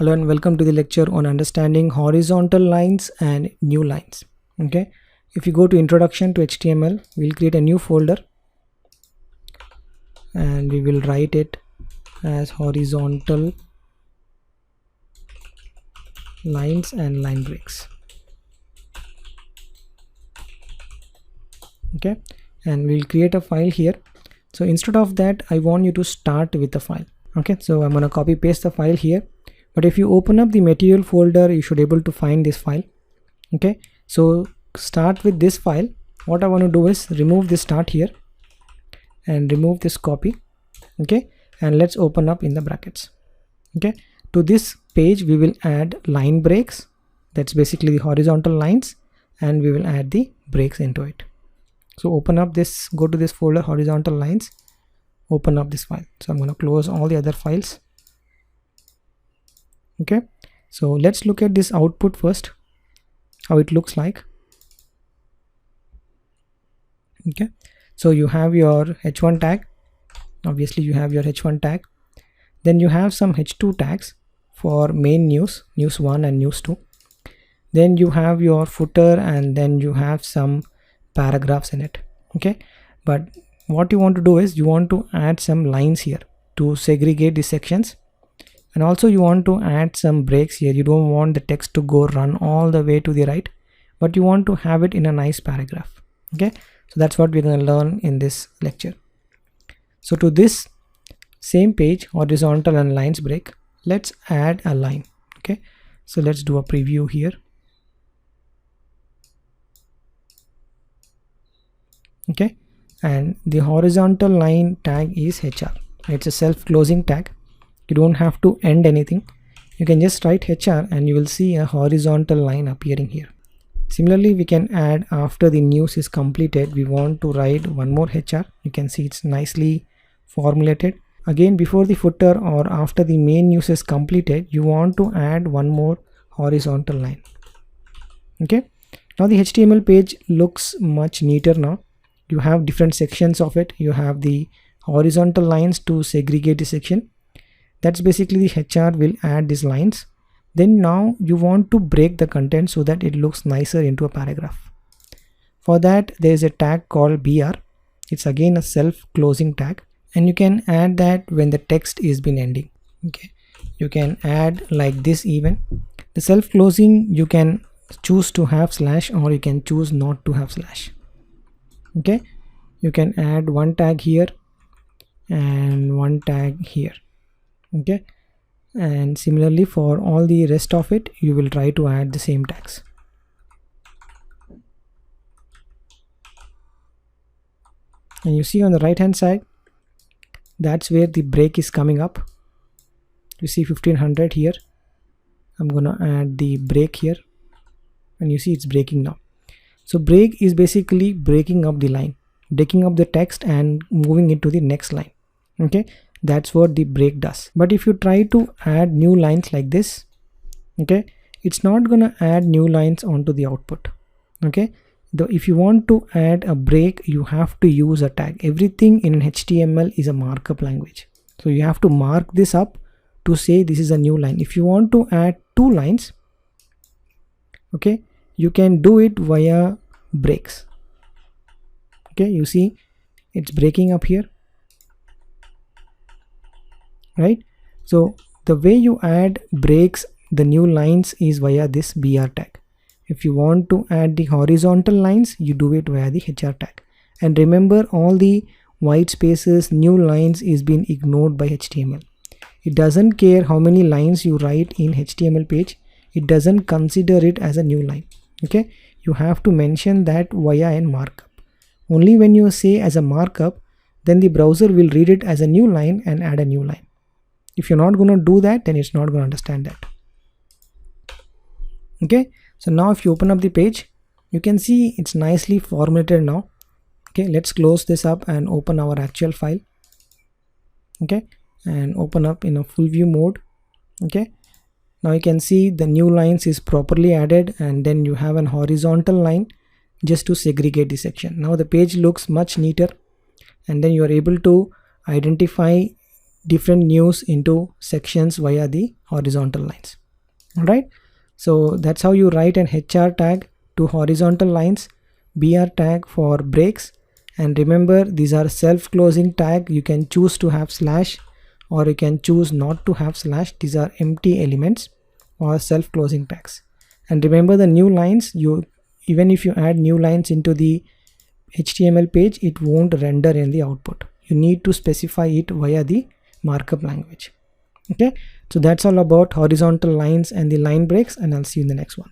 Hello and welcome to the lecture on understanding horizontal lines and new lines. Okay, if you go to introduction to HTML, we'll create a new folder and we will write it as horizontal lines and line breaks. Okay, and we'll create a file here. So instead of that, I want you to start with the file. Okay, so I'm going to copy paste the file here, but if you open up the material folder, you should be able to find this file. Okay, so start with this file. What I want to do is remove this start here and remove this copy. Okay, and let's open up in the brackets. Okay, to this page we will add line breaks, that's basically the horizontal lines, and we will add the breaks into it. So open up this, go to this folder horizontal lines, open up this file. So I'm going to close all the other files. Okay, so let's look at this output first, how it looks like. Okay, so you have your h1 tag, obviously you have your h1 tag, then you have some h2 tags for main news, news1 and news2, then you have your footer, and then you have some paragraphs in it. Okay, but what you want to do is you want to add some lines here to segregate the sections, and also you want to add some breaks here. You don't want the text to go run all the way to the right, but you want to have it in a nice paragraph. Okay, so that's what we're going to learn in this lecture. So to this same page, horizontal and lines break, let's add a line. Okay, so let's do a preview here. Okay, and the horizontal line tag is HR. It's a self-closing tag. You don't have to end anything. You can just write HR and you will see a horizontal line appearing here. Similarly, we can add after the news is completed, we want to write one more HR. You can see it's nicely formulated. Again, before the footer or after the main news is completed, you want to add one more horizontal line. Okay, now the HTML page looks much neater now. You have different sections of it. You have the horizontal lines to segregate the section. That's basically the HR will add these lines. Then now you want to break the content so that it looks nicer into a paragraph. For that, there is a tag called BR. It's again a self-closing tag, and you can add that when the text is been ending. Okay, you can add like this even. The self-closing, you can choose to have slash or you can choose not to have slash. Okay, you can add one tag here and one tag here. Okay, and similarly for all the rest of it, you will try to add the same tags. And you see on the right hand side, that's where the break is coming up. You see 1500 here. I'm gonna add the break here, and you see it's breaking now. So break is basically breaking up the line, breaking up the text and moving it to the next line. Okay, that's what the break does. But if you try to add new lines like this, okay, it's not gonna add new lines onto the output. Okay, if you want to add a break, you have to use a tag. Everything in HTML is a markup language, so you have to mark this up to say this is a new line. If you want to add two lines, okay, you can do it via breaks. Okay, you see it's breaking up here, right? So the way you add breaks, the new lines, is via this BR tag. If you want to add the horizontal lines, you do it via the HR tag. And remember, all the white spaces, new lines is being ignored by HTML. It doesn't care how many lines you write in HTML page. It doesn't consider it as a new line. Okay, you have to mention that via a markup. Only when you say as a markup, then the browser will read it as a new line and add a new line. If you're not going to do that, then it's not going to understand that. Okay, so now if you open up the page, you can see it's nicely formatted now. Okay, let's close this up and open our actual file. Okay, and open up in a full view mode. Okay, now you can see the new lines is properly added, and then you have an horizontal line just to segregate the section. Now the page looks much neater, and then you are able to identify different news into sections via the horizontal lines. All right, so that's how you write an HR tag to horizontal lines, BR tag for breaks. And remember, these are self-closing tag. You can choose to have slash or you can choose not to have slash. These are empty elements or self-closing tags. And remember, the new lines, even if you add new lines into the HTML page, it won't render in the output. You need to specify it via the markup language. Okay, so that's all about horizontal lines and the line breaks, and I'll see you in the next one.